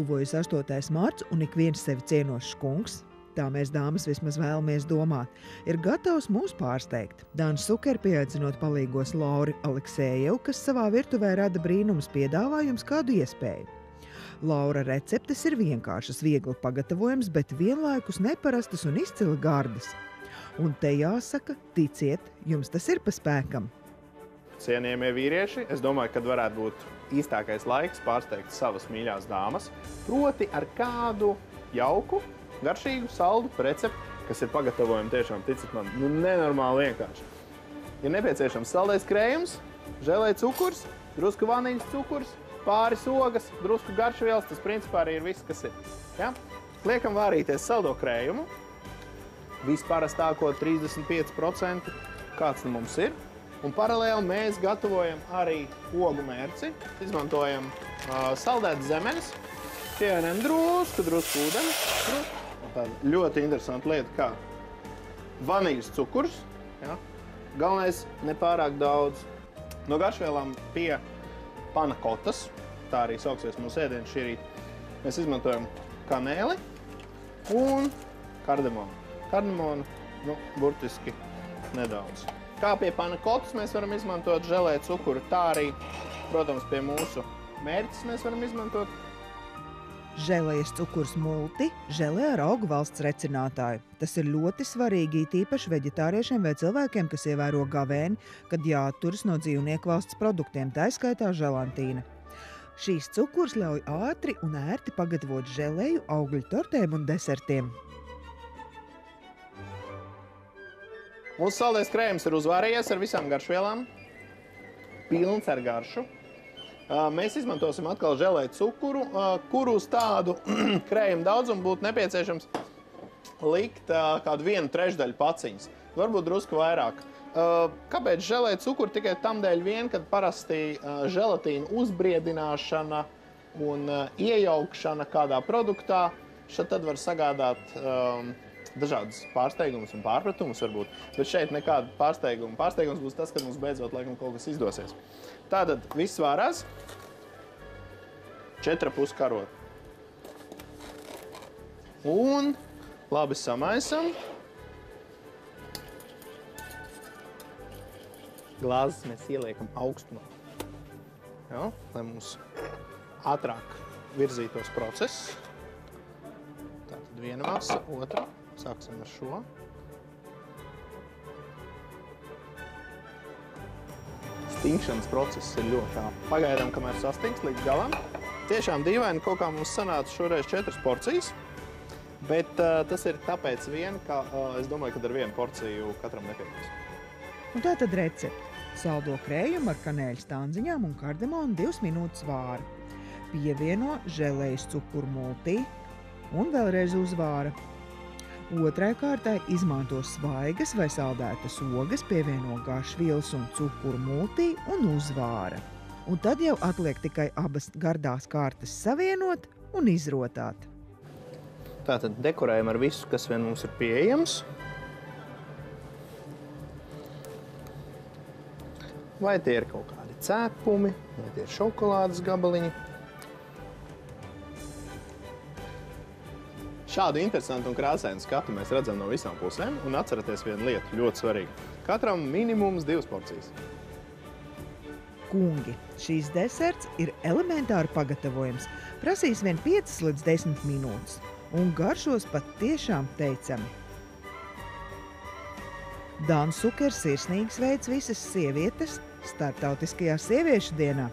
Tuvojas 8. marts un ik viens sevi cienošs kungs, tā mēs dāmas vismaz vēlamies domāt, ir gatavs mūs pārsteigt. Dāns Suker pieaicinot palīgos Lauri Aleksējevu, kas savā virtuvē rada brīnums, piedāvā jums kādu iespēju. Laura receptes ir vienkāršas, viegli pagatavojams, bet vienlaikus neparastas un izcili gardas. Un te jāsaka, ticiet, jums tas ir pa spēkam. Cienījamie vīrieši, es domāju, ka varētu būt īstākais laiks pārsteigt savas mīļās dāmas, proti ar kādu jauku, garšīgu, saldu recepti, kas ir pagatavojami tiešām, ticiet man, nenormāli vienkārši. Ir nepieciešams saldais krējums, želē cukurs, drusku vanīļas cukurs, pāris ogas, drusku garšvielas, tas principā arī ir viss, kas ir. Ja? Liekam vārīties saldo krējumu, visparastāko 35%, kāds nu mums ir. Un paralēli mēs gatavojam arī ogu mērci, izmantojam saldētas zemenes, pievienam drusku ūdeni. Tāda ļoti interesanta lieta kā vanīļas cukurs. Ja? Galvenais nepārāk daudz. No garšvielām pie panakotas, tā arī sauksies mūsu ēdienas šī rīta, mēs izmantojam kanēli un kardamonu. Kardamonu, burtiski nedaudz. Kā pie panakotas mēs varam izmantot želē cukuru, tā arī, protams, pie mūsu mērķis mēs varam izmantot. Želejas cukurs multi, želē ar augu valsts recinātāju. Tas ir ļoti svarīgi, tīpaši veģetāriešiem vai cilvēkiem, kas ievēro gavēni, kad jāatturas no dzīvnieku valsts produktiem, tā skaitā želantīna. Šīs cukurs ļauj ātri un ērti pagatavot želeju, augļu tortēm un desertiem. Mūsu saldais krējums ir uzvārījies ar visām garšvielām, pilns ar garšu. Mēs izmantosim atkal želē cukuru, kuru uz tādu krējumu daudzumu būtu nepieciešams likt kādu 1/3 paciņas, varbūt drusku vairāk. Kāpēc želē cukuru? Tikai tam dēļ vien, kad parasti želatīna uzbriedināšana un iejaukšana kādā produktā, tad var sagādāt dažādas pārsteigumus un pārpratumus varbūt, bet šeit nekāda pārsteiguma. Pārsteigums būs tas, kad mums beidzot laikam kaut kas izdosies. Tātad viss vārās, 4,5 karoti. Un labi samaisam. Glāzes mēs ieliekam augstumā, ja, lai mums ātrāk virzītos process. Tātad viena masa, otra. Sāksim ar šo. Stingšanas process ir ļoti ātri. Pagaidām, kamēr sastings līdz galam. Tiešām dīvaini, kaut kā mums sanāca šoreiz 4 porcijas, bet tas ir tāpēc vien, ka es domāju, ka ar 1 porciju katram nepietiks. Un tā tad recepte. Saldo krējumu ar kanēļu stānziņām un kardamonu 2 minūtes vāra. Pievieno želejas cukuru multī un vēlreiz uzvāra. Otrai kārtai izmanto svaigas vai saldētas ogas, pievieno garšvielas un cukuru multī un uzvāra. Un tad jau atliek tikai abas gardās kārtas savienot un izrotāt. Tātad dekorējam ar visu, kas vien mums ir pieejams. Vai tie ir kaut kādi cepumi, vai tie ir šokolādes gabaliņi. Šādu interesantu un krāsainu skatu mēs redzam no visām pusēm, un atceraties vienu lietu, ļoti svarīgi. Katram minimums 2 porcijas. Kungi, šīs deserts ir elementāri pagatavojams, prasīs vien 5 līdz 10 minūtes, un garšos pat tiešām teicami. Dāns Sukers sirsnīgi sveic visas sievietes Starptautiskajā sieviešu dienā.